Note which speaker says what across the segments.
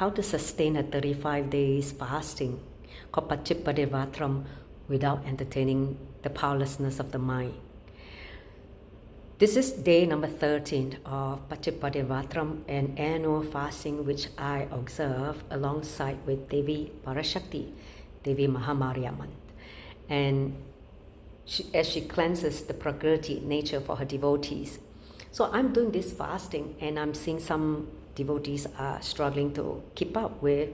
Speaker 1: how to sustain a 35 days fasting called Pacchaipattini without entertaining the powerlessness of the mind. This is day number 13 of Pacchaipattini, an annual fasting which I observe alongside with Devi Parashakti, Devi Mahamariamman. And as she cleanses the Prakriti nature for her devotees. So I'm doing this fasting and I'm seeing some devotees are struggling to keep up with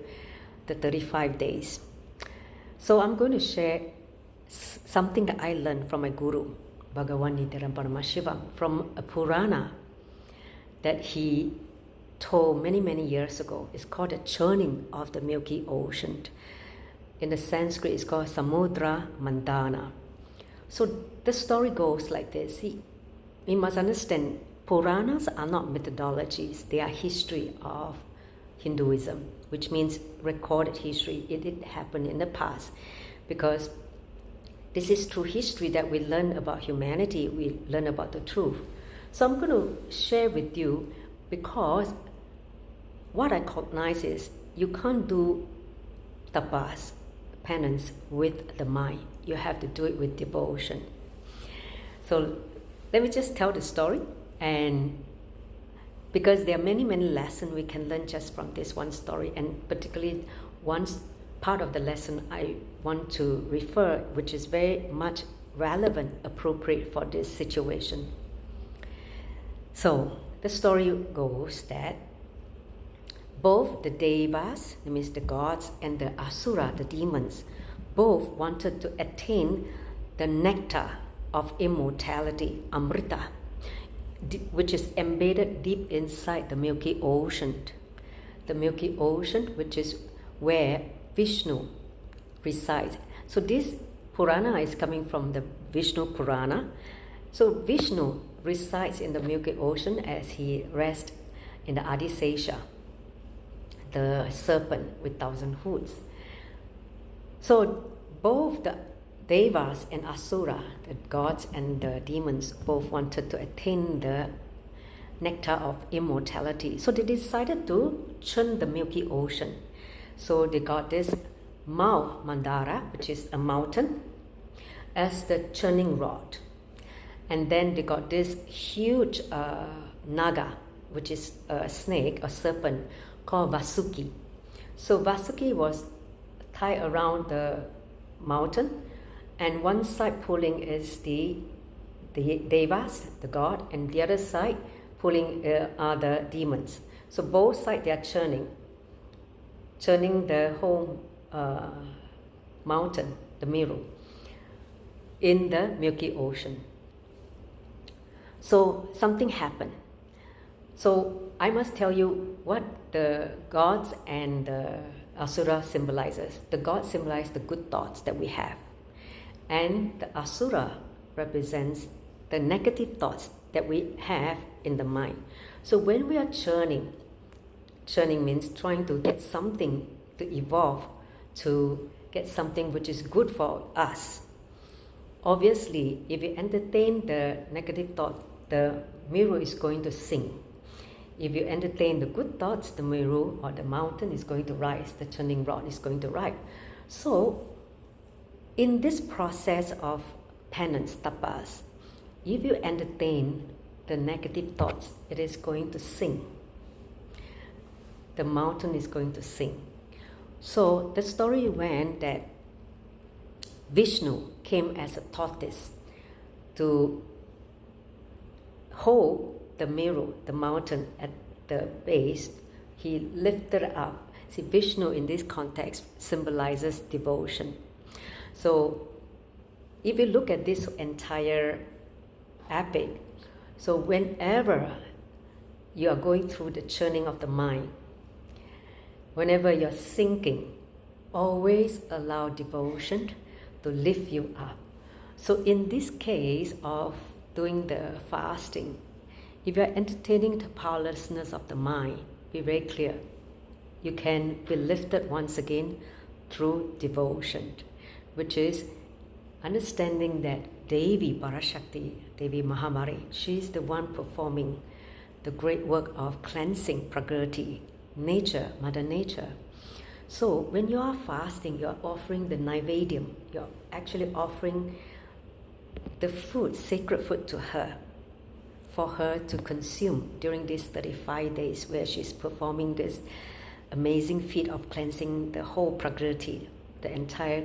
Speaker 1: the 35 days. So I'm going to share something that I learned from my guru, Bhagavan Nityaram Paramashivam, from a Purana that he told many years ago. It's called the churning of the Milky Ocean. In the Sanskrit, it's called Samudra Mandana. So the story goes like this. We must understand, Puranas are not methodologies. They are history of Hinduism, which means recorded history. It did happen in the past, because this is through history that we learn about humanity, we learn about the truth. So I'm going to share with you, because what I cognize is you can't do tapas, penance, with the mind. You have to do it with devotion. So let me just tell the story, and because there are many lessons we can learn just from this one story, and particularly one part of the lesson I want to refer, which is very much relevant, appropriate for this situation. So the story goes that both the Devas, that means the gods, and the Asura, the demons, both wanted to attain the nectar of immortality, Amrita, which is embedded deep inside the Milky Ocean. The Milky Ocean, which is where Vishnu resides. So this Purana is coming from the Vishnu Purana. So Vishnu resides in the Milky Ocean as he rests in the Adisesha, the serpent with 1,000 hoods. So both the Devas and Asura, the gods and the demons, both wanted to attain the nectar of immortality. So they decided to churn the Milky Ocean. So they got this Mount Mandara, which is a mountain, as the churning rod. And then they got this huge naga, which is a snake, a serpent, called Vasuki. So Vasuki was tied around the mountain, and one side pulling is the Devas, the god, and the other side pulling are the demons. So both sides they are churning the whole mountain, the Meru, in the Milky Ocean. So something happened. So I must tell you what the gods and the Asura symbolizes. The gods symbolize the good thoughts that we have, and the Asura represents the negative thoughts that we have in the mind. So when we are churning means trying to get something to evolve, to get something which is good for us. Obviously, if you entertain the negative thought, the Meru is going to sink. If you entertain the good thoughts, the Meru or the mountain is going to rise, the churning rod is going to rise. So, in this process of penance, tapas, if you entertain the negative thoughts, it is going to sink. The mountain is going to sink. So, the story went that Vishnu came as a tortoise to hold the Meru, the mountain at the base. He lifted it up. See, Vishnu in this context symbolizes devotion. So if you look at this entire epic, so whenever you are going through the churning of the mind, whenever you're sinking, always allow devotion to lift you up. So in this case of doing the fasting, if you are entertaining the powerlessness of the mind, be very clear. You can be lifted once again through devotion, which is understanding that Devi Parashakti, Devi Mahamari, she is the one performing the great work of cleansing Prakriti nature, Mother Nature. So when you are fasting, you are offering the Naivedyam. You are actually offering the food, sacred food to her, for her to consume during these 35 days where she's performing this amazing feat of cleansing the whole Prakriti, the entire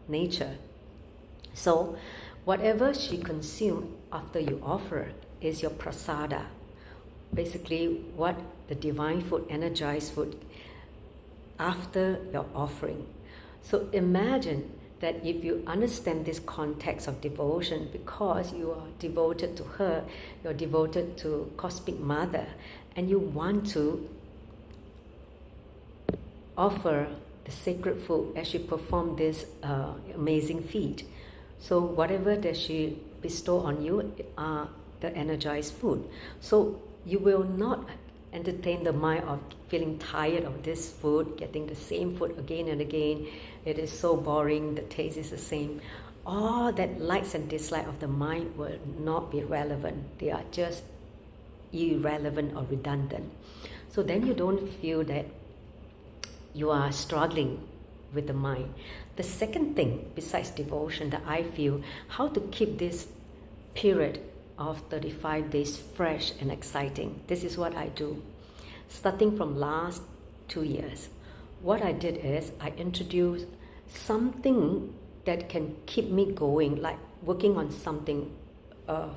Speaker 1: nature. So whatever she consumes after you offer is your prasada, basically what the divine food, energized food, after your offering. So imagine that if you understand this context of devotion, because you are devoted to her, you're devoted to Cosmic Mother, and you want to offer the sacred food as she performed this amazing feat. So whatever that she bestow on you are the energized food. So you will not entertain the mind of feeling tired of this food, getting the same food again and again. It is so boring, the taste is the same. All that likes and dislikes of the mind will not be relevant. They are just irrelevant or redundant. So then you don't feel that you are struggling with the mind. The second thing besides devotion that I feel, how to keep this period of 35 days fresh and exciting. This is what I do. Starting from last 2 years, what I did is I introduced something that can keep me going, like working on something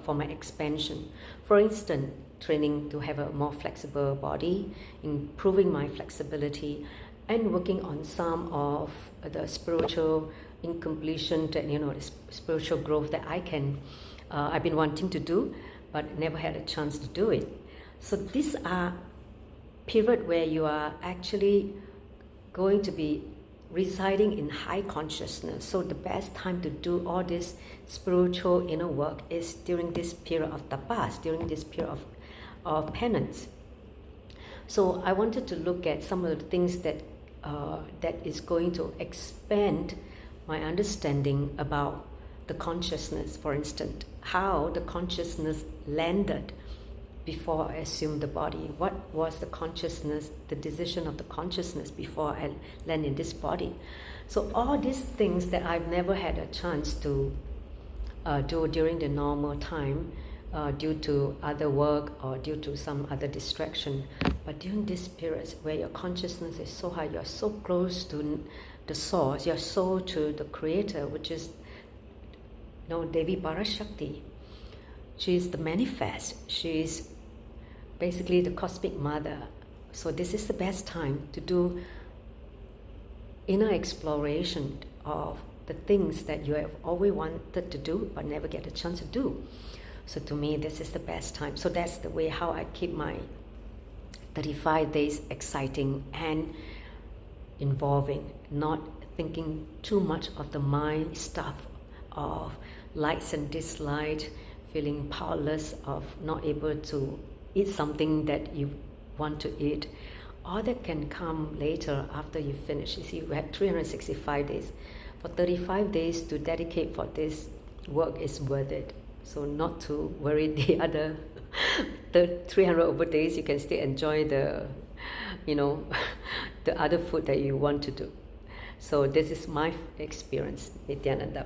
Speaker 1: for my expansion. For instance, training to have a more flexible body, improving my flexibility, and working on some of the spiritual incompletion, that, the spiritual growth that I've been wanting to do, but never had a chance to do it. So these are periods where you are actually going to be residing in high consciousness. So the best time to do all this spiritual inner work is during this period of tapas, during this period of penance. So I wanted to look at some of the things that is going to expand my understanding about the consciousness. For instance, how the consciousness landed before I assumed the body. What was the consciousness, the decision of the consciousness before I land in this body? So all these things that I've never had a chance to do during the normal time, due to other work or due to some other distraction. But during this period where your consciousness is so high, you're so close to the source, you're so to the creator, which is Devi Parashakti. She's the manifest. She's basically the Cosmic Mother. So this is the best time to do inner exploration of the things that you have always wanted to do but never get a chance to do. So to me, this is the best time. So that's the way how I keep my 35 days exciting and involving, not thinking too much of the mind stuff of likes and dislikes, feeling powerless of not able to eat something that you want to eat. All that can come later after you finish. You see, we have 365 days. For 35 days to dedicate for this work is worth it. So not to worry the other the 300 over days, you can still enjoy the the other food that you want to do. So this is my experience, Nityananda.